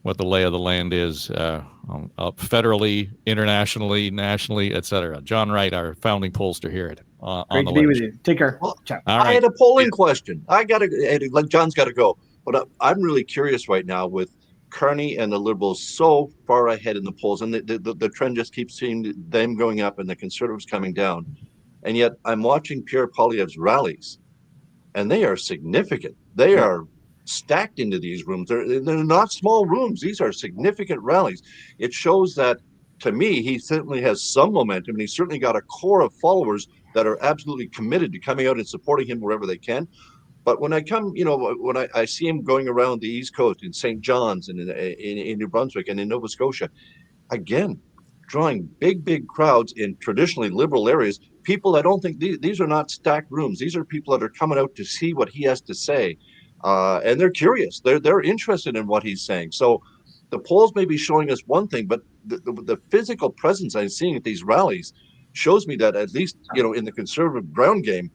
what the lay of the land is federally, internationally, nationally, et cetera. John Wright, our founding pollster here on Great the to be ledge. with you. Take care. Well, Ciao. All right. I had a polling question. John's got to go, but I'm really curious right now with Carney and the Liberals so far ahead in the polls, and the trend just keeps seeing them going up and the Conservatives coming down. And yet I'm watching Pierre Poilievre's rallies, and they are significant. They are stacked into these rooms. They're not small rooms. These are significant rallies. It shows that, to me, he certainly has some momentum, and he's certainly got a core of followers that are absolutely committed to coming out and supporting him wherever they can. But when I come, when I see him going around the East Coast in St. John's and in New Brunswick and in Nova Scotia, again, drawing big crowds in traditionally liberal areas, people, I don't think these are not stacked rooms. These are people that are coming out to see what he has to say. And they're curious. They're interested in what he's saying. So the polls may be showing us one thing, but the physical presence I'm seeing at these rallies shows me that, at least, in the Conservative ground game,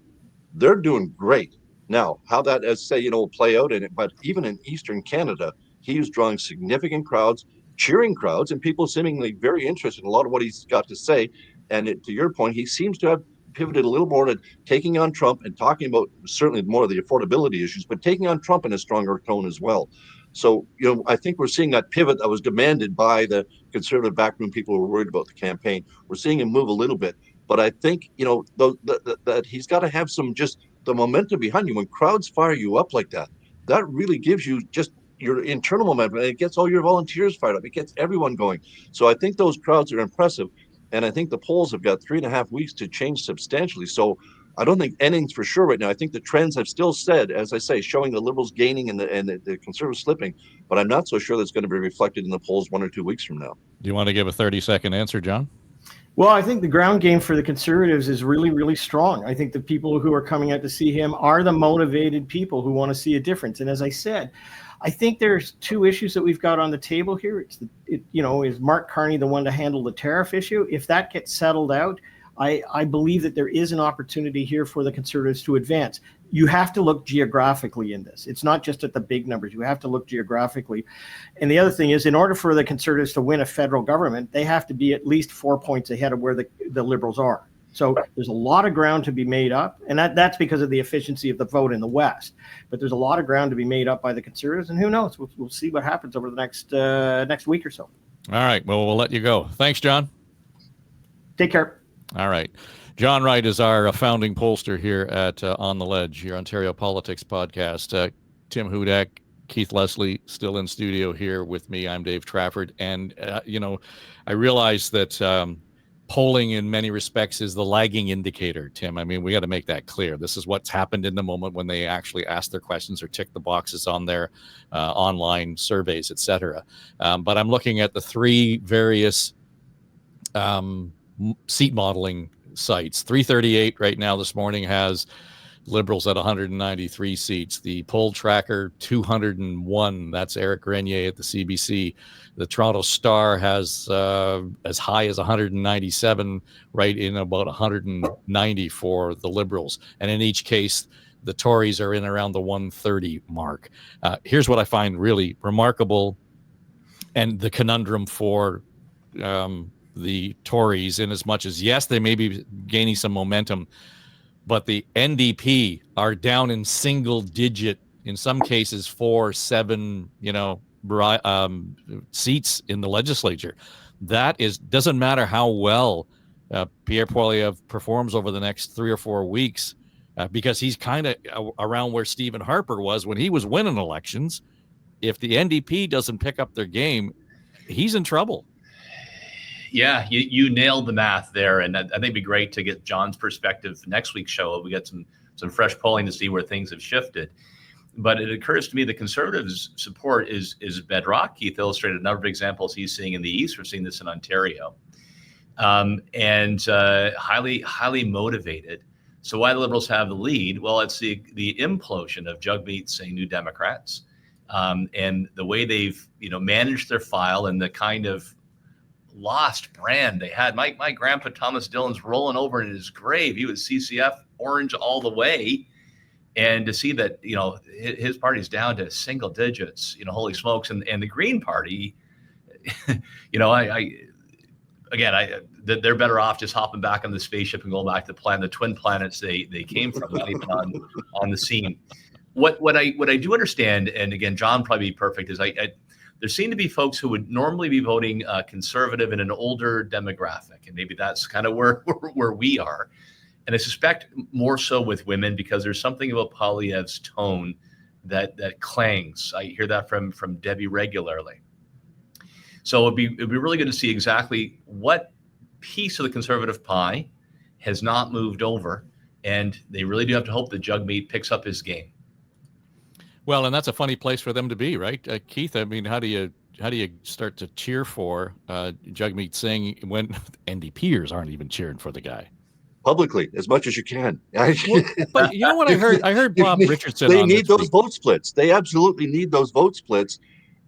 they're doing great. Now, how that, as say, will play out in it, but even in Eastern Canada, he is drawing significant crowds, cheering crowds, and people seemingly very interested in a lot of what he's got to say. And to your point, he seems to have pivoted a little more to taking on Trump and talking about certainly more of the affordability issues, but taking on Trump in a stronger tone as well. So, I think we're seeing that pivot that was demanded by the Conservative backroom people who were worried about the campaign. We're seeing him move a little bit. But I think, that he's got to have some just the momentum behind you. When crowds fire you up like that, that really gives you just your internal momentum, and it gets all your volunteers fired up. It gets everyone going. So I think those crowds are impressive. And I think the polls have got 3.5 weeks to change substantially. So I don't think anything's for sure right now. I think the trends have still said, as I say, showing the Liberals gaining and the Conservatives slipping. But I'm not so sure that's going to be reflected in the polls 1 or 2 weeks from now. Do you want to give a 30-second answer, John? Well, I think the ground game for the Conservatives is really, really strong. I think the people who are coming out to see him are the motivated people who want to see a difference. And as I said, I think there's two issues that we've got on the table here. Is Mark Carney the one to handle the tariff issue? If that gets settled out, I believe that there is an opportunity here for the Conservatives to advance. You have to look geographically in this. It's not just at the big numbers. You have to look geographically. And the other thing is, in order for the Conservatives to win a federal government, they have to be at least 4 points ahead of where the Liberals are. So there's a lot of ground to be made up, and that's because of the efficiency of the vote in the West. But there's a lot of ground to be made up by the Conservatives, and who knows? We'll see what happens over the next week or so. All right. Well, we'll let you go. Thanks, John. Take care. All right. John Wright is our founding pollster here at On the Ledge, your Ontario Politics podcast. Tim Hudak, Keith Leslie, still in studio here with me. I'm Dave Trafford. And, I realize that polling in many respects is the lagging indicator, Tim. I mean, we got to make that clear. This is what's happened in the moment when they actually ask their questions or tick the boxes on their online surveys, et cetera. But I'm looking at the three various seat modeling sites. 338 right now this morning has Liberals at 193 seats. The poll tracker 201. That's Eric Grenier at the CBC. The Toronto Star has as high as 197, right in about 190 for the Liberals. And in each case, the Tories are in around the 130 mark. Here's what I find really remarkable, and the conundrum for the Tories, in as much as, yes, they may be gaining some momentum, but the NDP are down in single digit, in some cases 4, 7, seats in the legislature. That doesn't matter how well Pierre Poilievre performs over the next 3 or 4 weeks, because he's kind of around where Stephen Harper was when he was winning elections. If the NDP doesn't pick up their game, he's in trouble. Yeah, you nailed the math there, and I think it'd be great to get John's perspective next week's show. We got some fresh polling to see where things have shifted. But it occurs to me the Conservatives' support is bedrock. Keith illustrated a number of examples he's seeing in the East. We're seeing this in Ontario, and highly motivated. So why the Liberals have the lead? Well, it's the implosion of Jagmeet Singh, New Democrats, and the way they've managed their file and the kind of lost brand they had. My grandpa Thomas Dillon's rolling over in his grave. He was CCF orange all the way, and to see that his party's down to single digits, holy smokes. And the Green Party, they're better off just hopping back on the spaceship and going back to the twin planets they came from, not even on the scene. What I do understand, and again, John probably be perfect, is there seem to be folks who would normally be voting conservative in an older demographic, and maybe that's kind of where we are. And I suspect more so with women, because there's something about Poilievre's tone that clangs. I hear that from Debbie regularly. So it'd be really good to see exactly what piece of the conservative pie has not moved over, and they really do have to hope that Jagmeet picks up his game. Well, and that's a funny place for them to be, right, Keith? I mean, how do you start to cheer for Jagmeet Singh when NDPers aren't even cheering for the guy? Publicly, as much as you can. But you know what I heard? I heard Bob Richardson. They need those vote splits. They absolutely need those vote splits.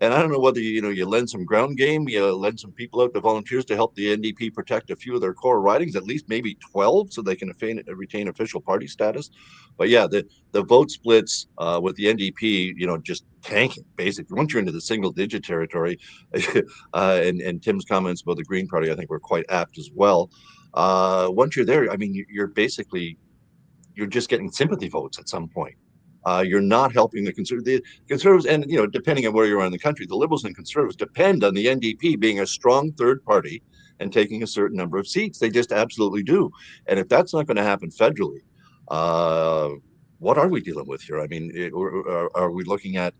And I don't know whether you lend some ground game, you lend some people out to volunteers to help the NDP protect a few of their core ridings, at least maybe 12, so they can retain official party status. But yeah, the vote splits with the NDP, just tanking basically. Once you're into the single digit territory, and Tim's comments about the Green Party, I think were quite apt as well. Once you're there, I mean, you're just getting sympathy votes at some point. You're not helping the conservatives, and depending on where you are in the country, the Liberals and Conservatives depend on the NDP being a strong third party and taking a certain number of seats. They just absolutely do. And if that's not going to happen federally, what are we dealing with here? I mean, are we looking at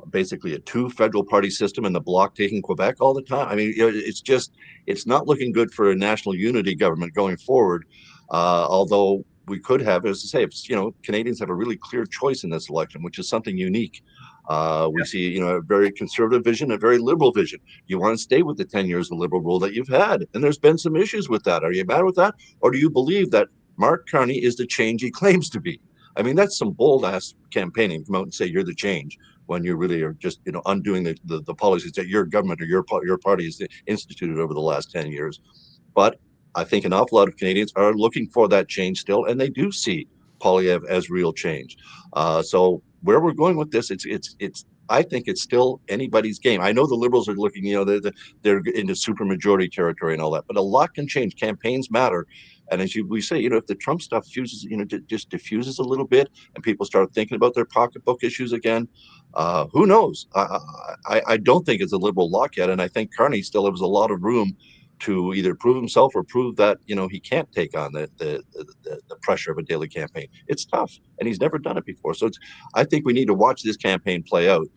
basically a 2 federal party system and the Bloc taking Quebec all the time? I mean, it's not looking good for a national unity government going forward. Although we could have, as I say, Canadians have a really clear choice in this election, which is something unique. We see, a very conservative vision, a very liberal vision. You want to stay with the 10 years of liberal rule that you've had. And there's been some issues with that. Are you mad with that? Or do you believe that Mark Carney is the change he claims to be? I mean, that's some bold ass campaigning. Come out and say you're the change when you really are just, undoing the policies that your government or your party has instituted over the last 10 years. But I think an awful lot of Canadians are looking for that change still, and they do see Poilievre as real change. So where we're going with this, I think it's still anybody's game. I know the Liberals are looking, they're into supermajority territory and all that, but a lot can change. Campaigns matter. And as we say, if the Trump stuff fuses, just diffuses a little bit and people start thinking about their pocketbook issues again, who knows? I don't think it's a Liberal lock yet. And I think Carney still has a lot of room to either prove himself or prove that he can't take on the pressure of a daily campaign. It's tough, and he's never done it before. So I think we need to watch this campaign play out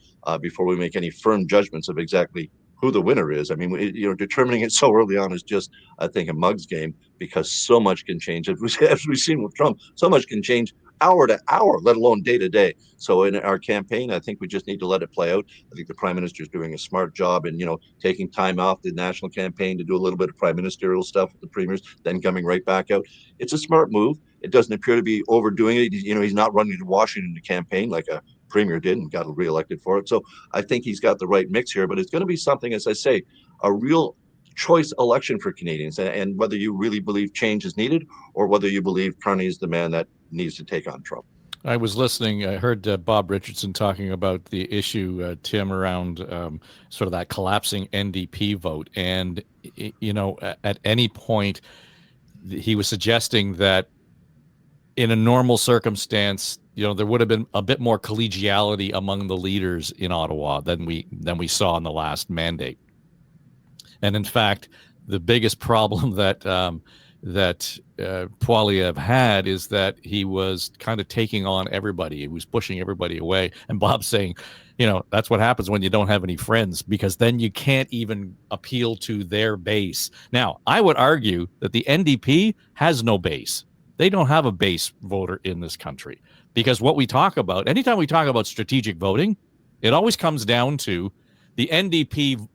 before we make any firm judgments of exactly who the winner is. I mean, determining it so early on is just, I think, a mug's game, because so much can change. As we've seen with Trump, so much can change hour to hour, let alone day to day. So in our campaign, I think we just need to let it play out. I think the Prime Minister is doing a smart job in, taking time off the national campaign to do a little bit of prime ministerial stuff with the premiers, then coming right back out. It's a smart move. It doesn't appear to be overdoing it. He's not running to Washington to campaign like a premier did and got reelected for it. So I think he's got the right mix here, but it's going to be something, as I say, a real choice election for Canadians, and whether you really believe change is needed or whether you believe Carney is the man that needs to take on Trump. I was listening. I heard Bob Richardson talking about the issue, Tim, around sort of that collapsing NDP vote. And, at any point, he was suggesting that in a normal circumstance, there would have been a bit more collegiality among the leaders in Ottawa than we saw in the last mandate. And in fact, the biggest problem that Poilievre had is that he was kind of taking on everybody. He was pushing everybody away. And Bob's saying, that's what happens when you don't have any friends, because then you can't even appeal to their base. Now, I would argue that the NDP has no base. They don't have a base voter in this country, because what we talk about, anytime we talk about strategic voting, it always comes down to the NDP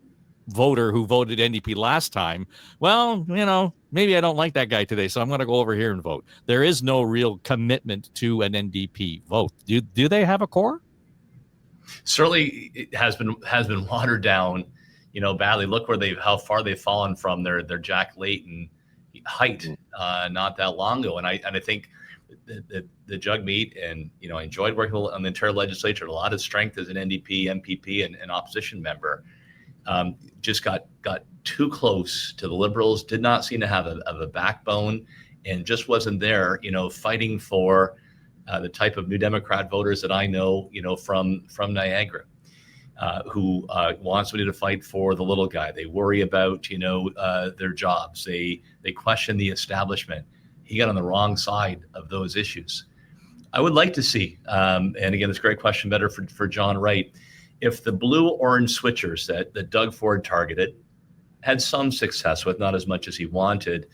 voter who voted NDP last time. Well, maybe I don't like that guy today, so I'm going to go over here and vote. There is no real commitment to an NDP vote. Do they have a core? Certainly, it has been watered down, badly. Look how far they've fallen from their Jack Layton height not that long ago. And I think the Jagmeet, and I enjoyed working on the entire legislature. A lot of strength as an NDP, MPP, and opposition member. Just got too close to the Liberals, did not seem to have a backbone, and just wasn't there, fighting for the type of New Democrat voters that I know, from Niagara. who want somebody to fight for the little guy. They worry about, their jobs. They question the establishment. He got on the wrong side of those issues. I would like to see, and again, it's a great question, better for John Wright, if the blue-orange switchers that Doug Ford targeted had some success with, not as much as he wanted,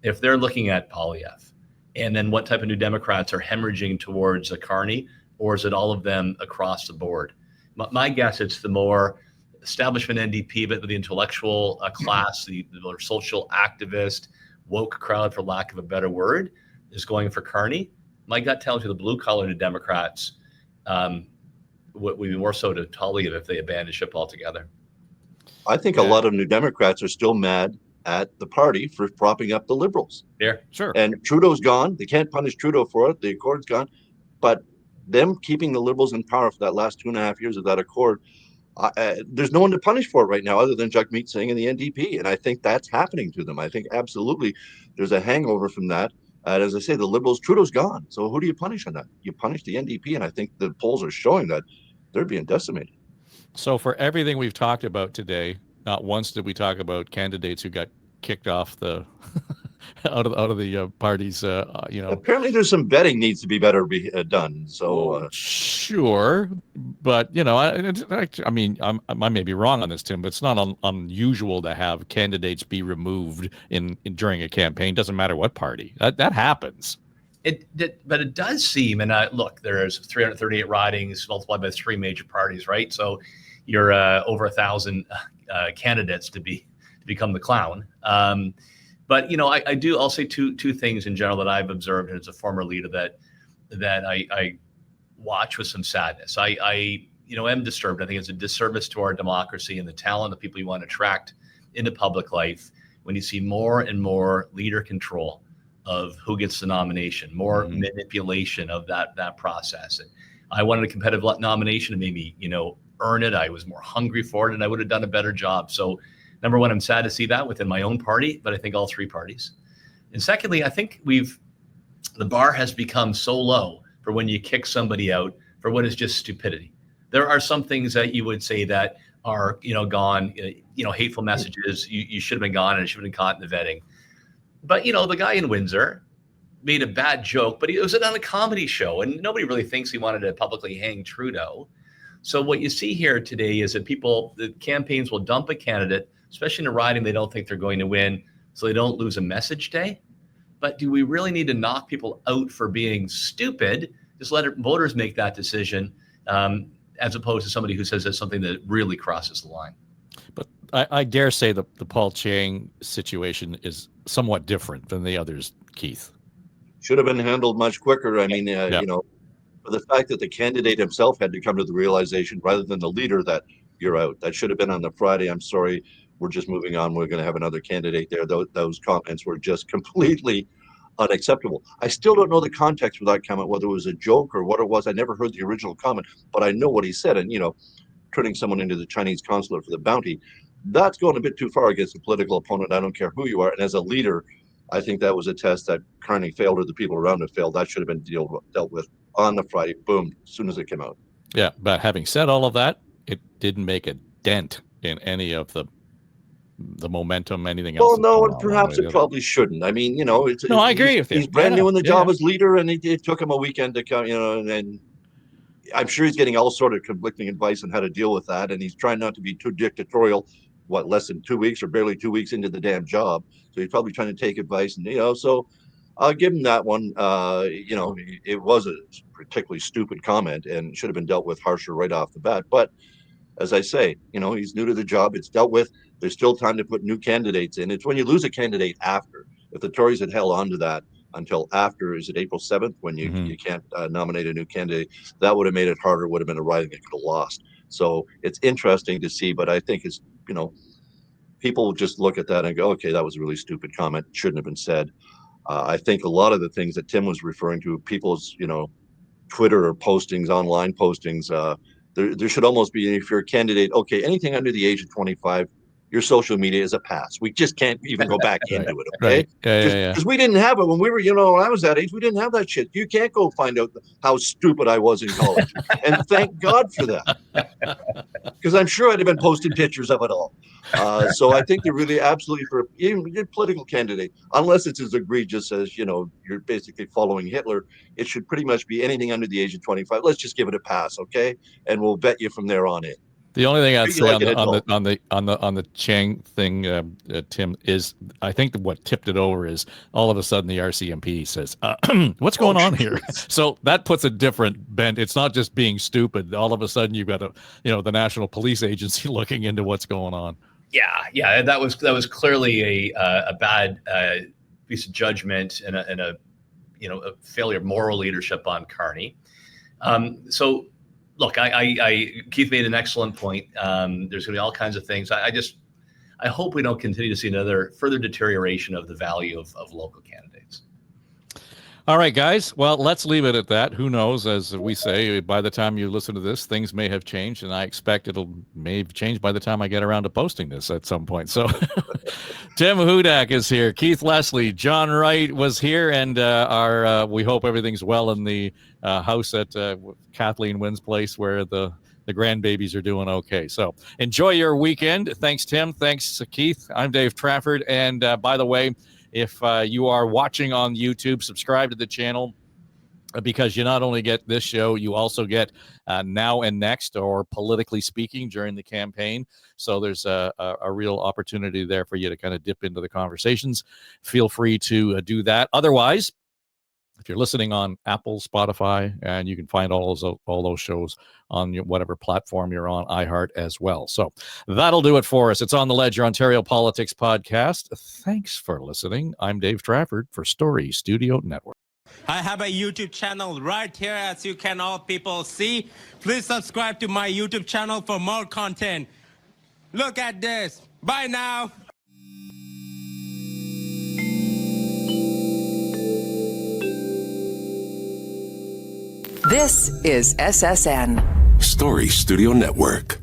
if they're looking at Poilievre, and then what type of New Democrats are hemorrhaging towards Carney, or is it all of them across the board? My guess, it's the more establishment NDP, but the intellectual class, the social activist, woke crowd, for lack of a better word, is going for Carney. My gut tells you the blue-collar New Democrats would be more so to Poilievre if they abandoned ship altogether. I think a lot of New Democrats are still mad at the party for propping up the Liberals. Yeah, sure. And Trudeau's gone. They can't punish Trudeau for it. The Accord's gone. But them keeping the Liberals in power for that last 2.5 years of that Accord, there's no one to punish for it right now other than Jagmeet Singh and the NDP. And I think that's happening to them. I think absolutely there's a hangover from that. As I say, the Liberals, Trudeau's gone. So who do you punish on that? You punish the NDP. And I think the polls are showing that they're being decimated. So for everything we've talked about today, not once did we talk about candidates who got kicked off the out of the parties. Apparently, there's some vetting needs to be better done. So sure, but I may be wrong on this, Tim, but it's not unusual to have candidates be removed in during a campaign. Doesn't matter what party. That happens. But it does seem, and look, there's 338 ridings multiplied by 3 major parties, right? So you're over 1,000 candidates to become the clown. But I'll say two things in general that I've observed, and as a former leader that I watch with some sadness. I am disturbed. I think it's a disservice to our democracy and the talent of people you want to attract into public life when you see more and more leader control of who gets the nomination, more manipulation of that process. And I wanted a competitive nomination to maybe, earn it. I was more hungry for it, and I would have done a better job. So number one, I'm sad to see that within my own party, but I think all 3 parties. And secondly, I think the bar has become so low for when you kick somebody out for what is just stupidity. There are some things that you would say that are, gone, hateful messages. You should have been gone and it should have been caught in the vetting. But, the guy in Windsor made a bad joke, but it was on a comedy show and nobody really thinks he wanted to publicly hang Trudeau. So what you see here today is that the campaigns will dump a candidate, especially in a riding they don't think they're going to win, so they don't lose a message day. But do we really need to knock people out for being stupid? Just let voters make that decision, as opposed to somebody who says that's something that really crosses the line. But I dare say the Paul Chiang situation is somewhat different than the others, Keith. Should have been handled much quicker. I mean, for the fact that the candidate himself had to come to the realization rather than the leader that you're out. That should have been on the Friday. I'm sorry. We're just moving on. We're going to have another candidate there. Those comments were just completely unacceptable. I still don't know the context for that comment, whether it was a joke or what it was. I never heard the original comment, but I know what he said. And, turning someone into the Chinese consulate for the bounty, that's going a bit too far against a political opponent. I don't care who you are. And as a leader, I think that was a test that Carney failed or the people around him failed. That should have been dealt with on the Friday, boom, as soon as it came out. Yeah, but having said all of that, it didn't make a dent in any of the momentum, anything else. Well, no, and perhaps it probably shouldn't. I mean, I agree with you. He's brand new in the job as leader, and it took him a weekend to come, and I'm sure he's getting all sort of conflicting advice on how to deal with that, and he's trying not to be too dictatorial. Less than 2 weeks or barely 2 weeks into the damn job, so he's probably trying to take advice, and so I'll give him that one. It was a particularly stupid comment and should have been dealt with harsher right off the bat. But as I say, he's new to the job. It's dealt with. There's still time to put new candidates in. It's when you lose a candidate after. If the Tories had held on to that until after, is it April 7th, when you can't nominate a new candidate, that would have made it harder, would have been a riding that could have lost. So it's interesting to see, but I think it's, people just look at that and go, okay, that was a really stupid comment. Shouldn't have been said. I think a lot of the things that Tim was referring to, people's, Twitter postings, online postings, there should almost be, if you're a candidate, okay, anything under the age of 25, your social media is a pass. We just can't even go back into it, okay? Right. Yeah. Because we didn't have it when we were, when I was that age, we didn't have that shit. You can't go find out how stupid I was in college. And thank God for that. Because I'm sure I'd have been posting pictures of it all. So I think they're really absolutely for even your political candidate, unless it's as egregious as, you're basically following Hitler, it should pretty much be anything under the age of 25. Let's just give it a pass, okay? And we'll bet you from there on in. The only thing I'd Treat you say like an adult. on the Chang thing, Tim, is I think what tipped it over is all of a sudden the RCMP says, "What's going on here?" So that puts a different bent. It's not just being stupid. All of a sudden you've got the National Police Agency looking into what's going on. Yeah, that was clearly a bad piece of judgment and a failure of moral leadership on Carney. So. Look, Keith made an excellent point. There's going to be all kinds of things. I hope we don't continue to see another further deterioration of the value of local candidates. All right, guys. Well, let's leave it at that. Who knows? As we say, by the time you listen to this, things may have changed, and I expect may have changed by the time I get around to posting this at some point. So Tim Hudak is here. Keith Leslie, John Wright was here, and we hope everything's well in the house at Kathleen Wynn's place where the grandbabies are doing okay. So enjoy your weekend. Thanks, Tim. Thanks, Keith. I'm Dave Trafford. And by the way, if you are watching on YouTube, subscribe to the channel because you not only get this show, you also get Now and Next, or Politically Speaking, during the campaign. So there's a real opportunity there for you to kind of dip into the conversations. Feel free to do that. Otherwise, if you're listening on Apple, Spotify, and you can find all those shows on whatever platform you're on, iHeart as well. So that'll do it for us. It's On the Ledge, your Ontario Politics podcast. Thanks for listening. I'm Dave Trafford for Story Studio Network. I have a YouTube channel right here, as you can all people see. Please subscribe to my YouTube channel for more content. Look at this. Bye now. This is SSN. Story Studio Network.